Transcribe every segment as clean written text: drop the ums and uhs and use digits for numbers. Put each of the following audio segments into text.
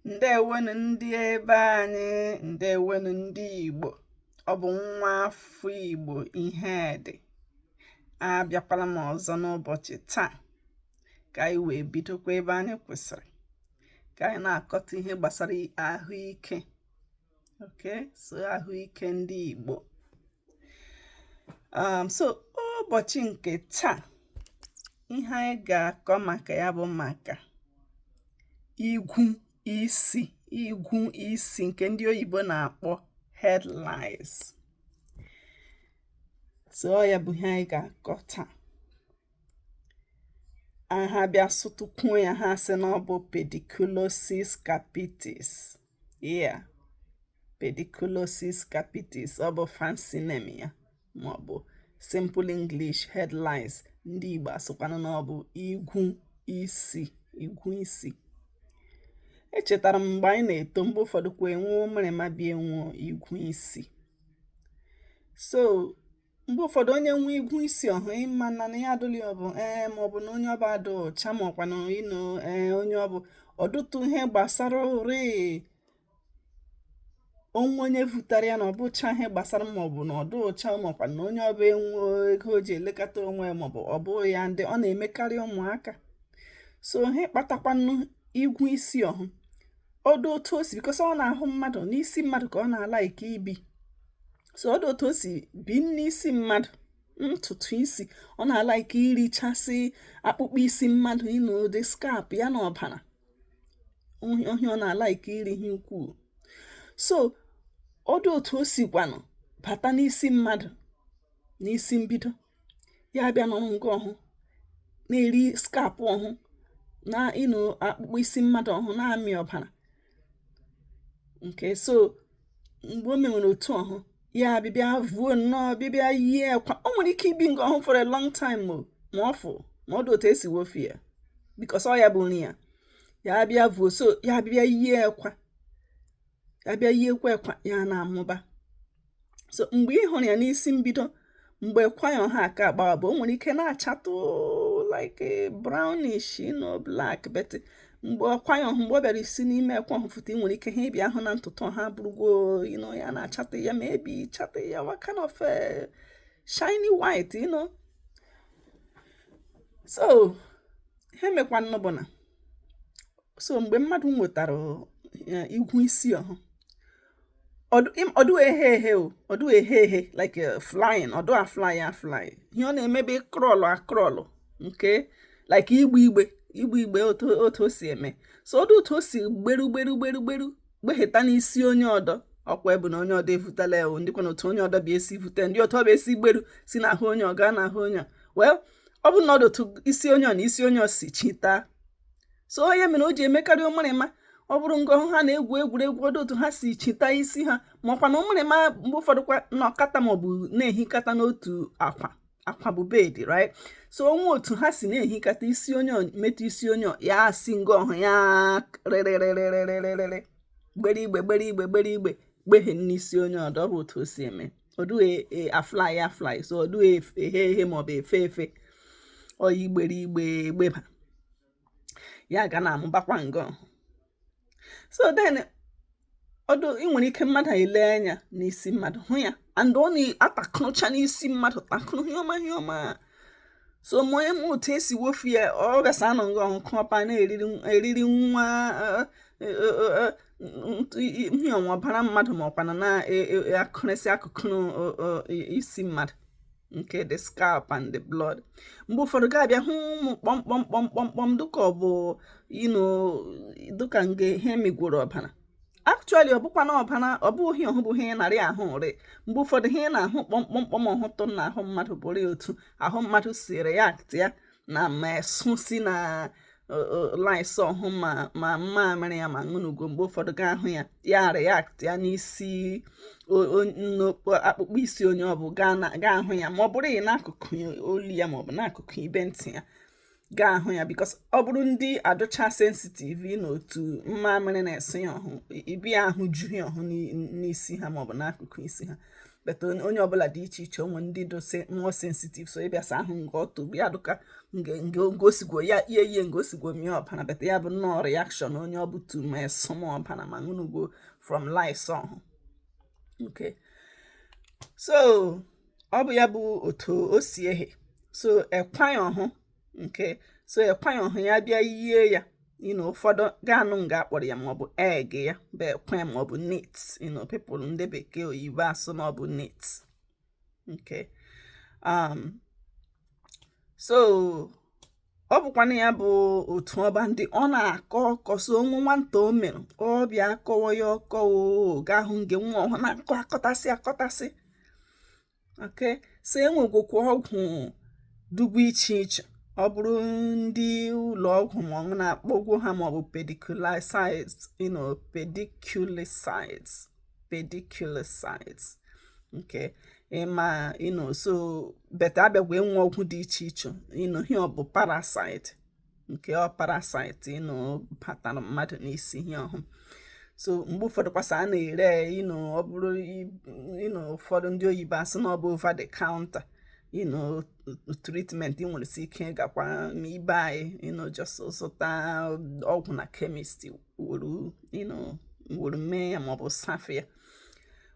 Ndewonu ndị ebe anyị, ndewonu ndị Igbo. Ọ bụ nwa afọ Igbo Ihedị. Abịakwala m ọzọ n'ụbọchị taa ka anyị wee bidokwa ebe anyị kwụsịrị, ka anyị na-akọta ihe gbasara ahụike. Okay, so ahụike ndị Igbo. So ụbọchị nke taa, ihe anyị ga-akọ maka ya bụ maka igwu isi nke ndị oyibo na-akpọ head lice. So ya bụ ihe anyị ga-akọ taa. Aha bịa sụtụkwuo ya, ha sị na ọ bụ pediculosis capitis. Yeah, pediculosis capitis, ọ bụ fancy name ya, ma ọ bụ simple English head lice. Ndị Igbo asụkwanụ na ọ bụ igwu isi. Echetara m mgbe anyị na-eto, mgbe ụfọdụ kwa enwe mmerema bịa enwe igwu isi. So mgbe ụfọdụ onye nwe igwu isi ọhụ ịma na ya adụli ọ bụ ma ọ bụ na onye ọba adụ ọcha, ma ọkwa na onye ọ bụ ọdụtụ ihe gbasara ore onye vụtara ya na ọ bụcha ihe gbasara, ma ọ bụ na ọdụ ọcha, ma ọkwa na onye ọba enwe ego o ji elekọta onwe, ma ọ bụ ọ bụ ya ndị ọ na-emekarị ụmụaka. So ihe kpatakwanụ igwu isi ọhụ ọdụ otu o si, bikọsa ọ na-ahụ mmadụ n'isi mmadụ ka ọ na-ala ike ibi. So ọdụ otu o si bi n'isi mmadụ, ntutu isi, ọ na-ala ike irichasị akpụkpọ isi mmadụ, ụdị skap ya na ọbara ohi, ọ na-ala ike iri ihe ukwuu. So ọdụ otu o si gwanụ bata n'isi mmadụ n'isi mbido, ya bịa n'ọrụ nke ọhụ na-eri skap ọhụ na akpụkpọ isi mmadụ ọhụ na-amị ọbara. Okay, so mgbe o menwere otu ọhụ, ya bịbịa vuo nnọọ, bịbịa yie akwa. O nwere ike ibi nga ọhụ for a long time, ma ọdụ otu esi wofi ya, because ọ ya bụ nri ya. Ya bịa vuo, so ya bịbịa yie akwa, ya bịa yiekwa ekwa, ya na-amụba. So mgbe ị hụrụ ya n'isi mbido, mgbe kwa ya ọha aka agbawa bụ, o nwere ike na-achatụ like a brownish, black, but mgbe ọkwa ya ọhụ, mgbe ọ bịara isi n'ime ekwe ọhụ fụta, ị nwere ike ha ịbịa ahụ na ntụtụ ọha bụrụgo ya na-achatụ ya, ma ebi chatụ ya what kind of shiny white, So ihe mekwanụ bụ na, so mgbe mmadụ nwetara igwu isi ọhụ, ọdụ ehe like flying, ọdụ afly ihe ọ na-emebe krọlụ nke like igbe otu o si eme. So ọdụ otu o si gberu gbeheta n'isi onye ọdọ, ọkwa ebu na onye ọdọ evutela ewu, ndịkwa na otu onye ọdọ bụ esi vute, ndị otu ọ bụ esi gberu si n'ahụ onye ọ gaa n'ahụ onye. Well, ọ bụ na ọdụ otu isi onye ọ na isi onye ọ si chita. So onye mere o ji emekarị ụmụrịma, ọ bụrụ ngọ ha na-egwu egwuregwu, ọdụ otu ha si chita isi ha, ma ọkwa na ụmụrịma mgbe ụfọdụ kwa nọkata ma ọ bụ na-ehikata n'otu akwa bụ bed, right? So onwe otu ha si na-ehikata, isi onye metụ isi onye ya si ngọ ọhụ ya rịrịrịrịrịrịrị gbere igbe gbeghe n'isi onye ọdọ. Ọ bụ otu o si eme. Ọdụ afly, so ọdụ ehe ma ọ bụ efe oyi gbere igbe gbeba, ya ga na-amụbakwa ngọ. So then ọdụ ị nwere ike mmadụ ele anya n'isi mmadụ hụ ya, and ọ na-atakụrụcha n'isi mmadụ, takụrụ ihe ọma. So onye m otu esi wofu ya, ọ gasa anọ ngọ ọhụ kọpa na-eriri nwa ihe ọnwa ọbara mmadụ, ma ọkwana na-akụrịsị akụkụ isi mmadụ, nke the scalp and the blood. Mgbe ụfọdụ ga-abịa hụ ụmụ kpọmkpọm dịka ọ bụ dịka nge ihe migworo ọbara. Actually ọ bụkwa na ọbara, ọ bụghị ọhụ bụ ihe narị ahụ ri. Mgbe ụfọdụ ihe na-ahụ kpọmkpọm ọhụtụ na ahụ mmadụ bụrụ otu ahụ mmadụ si react ya na mesụ si na lice ọhụ ma mmamịrị ya ma ṅụnugo. Mgbe ụfọdụ ga-ahụ ya react ya n'isi akpụkpọ isi onye ọ bụ ga-ahụ ya, ma ọ bụrụ n'akụkụ olu ya ma ọ bụ n'akụkụ ibe ntị ya ga-ahụ ya, because ọ bụrụ ndị adụcha sensitive n'otu mmamịrị na-esi ya ọhụ, ibi ahụ juhi ọhụ n'isi ha ma ọ bụ n'akụkụ isi ha. but onye ọbụla dị iche iche onwe ndị dose more sensitive so ịbịa sa ahụ nga ọtụ ya dụka ngosigwo ya ihe ngosigwo mie ọbara but ya bụ nnọọ reaction onye ọ bụ tu ma esọm ọbara ma ṅụnugwo from lice ọhụ. Okay, so ọ bụ ya bụ otu o si ehe. So ekwan ọhụ, okay, so ekwan ọhụ ya bịa yie ya, ụfọdụ ga-anụ nga akpọrọ ya maọbụ egg ya bụ ekwan maọbụ nit, people ndị bekee oyibo asụ na ọ bụ nit. Okay, so ọ bụkwana ya bụ otu ọba ndị ọ na-akọ ọkọso onwe nwata o mere ọ bịa akọwa ya ọkọ ga-ahụ nge nwa ọhụ na-akọ akọtasị. Okay, so enwegwokwa ọgwụ dugwu iche iche ọ bụrụ ndị ụlọ ọgwụ ma ọ na-akpọgwo ha maọbụ pediculacides. Okay, ma so beta abịagwa enwe ọgwụ dị iche iche ihe ọ bụ parasite, nke ọ parasite batara mmadụ n'isi ihe ọhụ. So mgbe ụfọdụ kwasa a na-ere ọ bụrụ ụfọdụ ndị oyibo asị na ọ bụ over the counter treatment ị nwere si ike gakwa ma ibe anyị just zụta ọgwụ na chemist wuru mee ya maọbụ safe ya.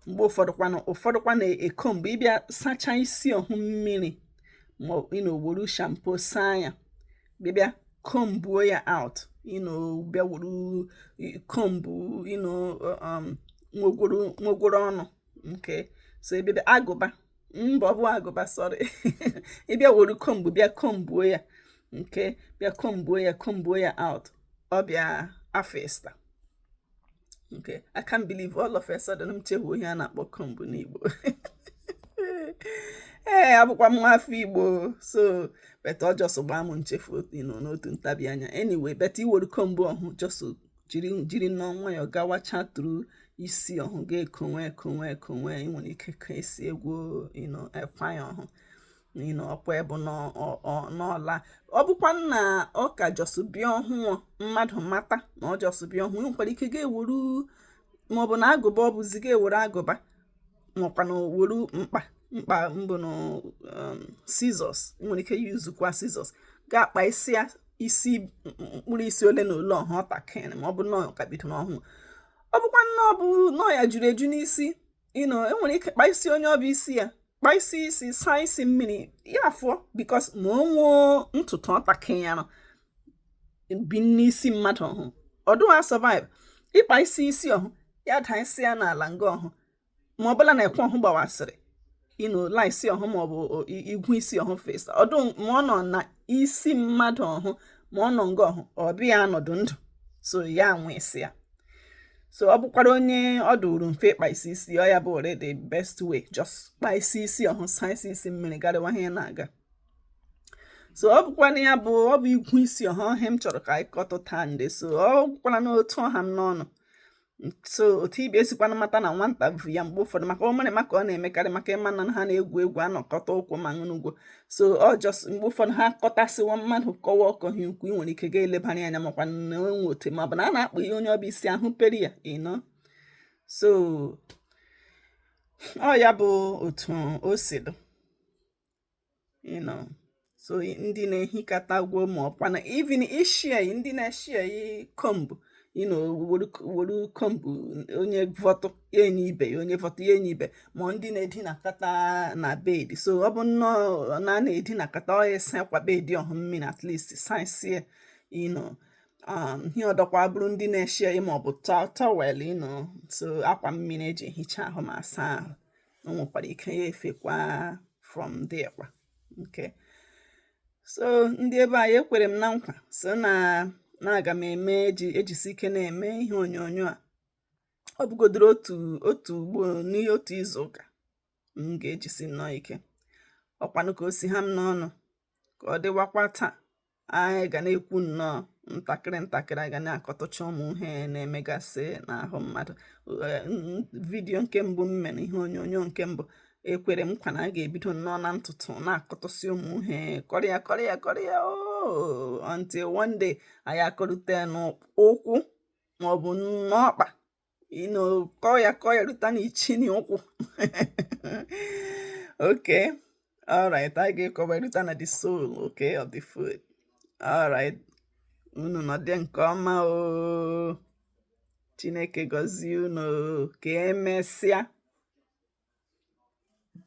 Mgbe ụfọdụkwa na-eko mgbe ịbịa sacha isi ọhụ mmiri wuru shampoo saa ya bịa kombuo ya out bịa wuru kombu nwogoro ọnụ. Okay, so bịa agụba ọ bụ agụba sorry ịbịa wuru kombu bịa kombuo ya. Okay, bịa kombuo ya out ọ bịa afesta. Okay, I can't believe all of a sudden m chewu ihe a na-akpọ kombu n'Igbo. Abụkwa m afọ Igbo so but ọ just gbaa m nchefu n'otu ntabi anya. Anyway, but iwere kombu ọhụ just jiri n'ọnwa ya gawacha tụrụ isi ọhụ ga-ekonwe nwere ike ka esi egwu ekwa ya ọhụ ọkwa ebu n'ọla. Ọ bụkwa na ọ ka just bịa ọhụụ mmadụ mata na ọ just bịa ọhụụ nwekwara ike ga-ewuru maọbụ na agụba ọ bụzi ga-ewere agụba maọkwa na wuru mkpa mbụ na scissors nwere ike yuzukwa scissors ga-akpa isi mkpụrụ isi ole na ole ọhụ ọtakịrị ma ọ bụ nọọ ka bido n'ọhụụ. Ọ bụkwa nọọ ya juru eju n'isi enwere ike kpa isi onye ọbụ isi ya kpa isi saa isi mmiri ya afọ because ma o nwee ntutu ọtakịrị ya bi n'isi mmadụ ọhụ ọdụwa survive ịkpa isi ọhụ ya daa isi ya n'ala nga ọhụ ma ọ bụla na ekwe ọhụ gbawasịrị lice ọhụ maọbụ igwu isi ọhụ fesa ọdụ ma ọ nọ na isi mmadụ ọhụ ma ọ nọ nga ọhụ ọ bịa anọdụ ndụ so ya nwe isi ya. So ọ bụkwara onye ọ dụrụ mfe ịkpa isi ọ ya bụ the best way just kpa isi ọhụ saa isi mmiri garịwa ihe na-aga. So ọ bụkwana ya bụ ọ bụ igwu isi ọhụ ihe m chọrọ ka anyị kọtụta nde. So ọ bụkwara n'otu ọha m n'ọnụ. So otu ibe esikwana mata na nwata bụ ya mgbe ụfọdụ maka o mere maka ọ na-emekarị maka ịma na ha na-egwu egwu anọkọta ụkwụ ma ṅụnugwo. So ọ just mgbe ụfọdụ ha kọtasịwa mmadụ kọwa ọkọghị ukwu ị nwere ike ga-elebara anya makwa na enwe ote maọbụ na a na-akpọ ihe onye ọbụ isi ahụ peri ya so ọ ya bụ otu o si dị so ndị na-ehikata gwo ma ọkwa na even ishie ndị na-eshie kombu wuru kombu onye vọtụ ya enye ibe ya onye vọtụ ya enye ibe ma ndị na-edinakata na bed. So ọ bụ nnọọ na na-edinakata ọ esi akwa bed ọhụ mmiri at least saisie ihe ọdọkwa bụrụ ndị na-eshie ma ọ bụ towel so akwa mmiri eji ehicha ahụ ma asa ahụ o nwekwara ike ya efekwa from there kwa. Okay, so ndị ebe anyị ekwere m na nkwa so na-aga m eme ejisi ike na-eme ihe onyonyo a ọ bụgodoro otu ugbo n'ihe otu izu ụka m ga-ejisi nnọọ ike ọkwanụ ka o si ha m n'ọnụ ka ọ dịwakwa taa. Anyị ga na-ekwu nnọọ ntakịrị aga na-akọtụcha ụmụ ihe na-emegasị n'ahụ mmadụ. Vidiyo nke mbụ m mere ihe onyonyo nke mbụ ekwere m nkwa na a ga-ebido nnọọ na ntụtụ na-akọtụsị ụmụ ihe kọrịa until one day anyị akọrute n'ụkwụ maọbụ n'ọkpa kọọ ya ruta n'ichini ụkwụ. Okay, all right, I ga-ekọwa ruta na the soul, okay, of the food. All right, unu nọdị nke ọma o. Chineke gọzie unu, ka emesịa.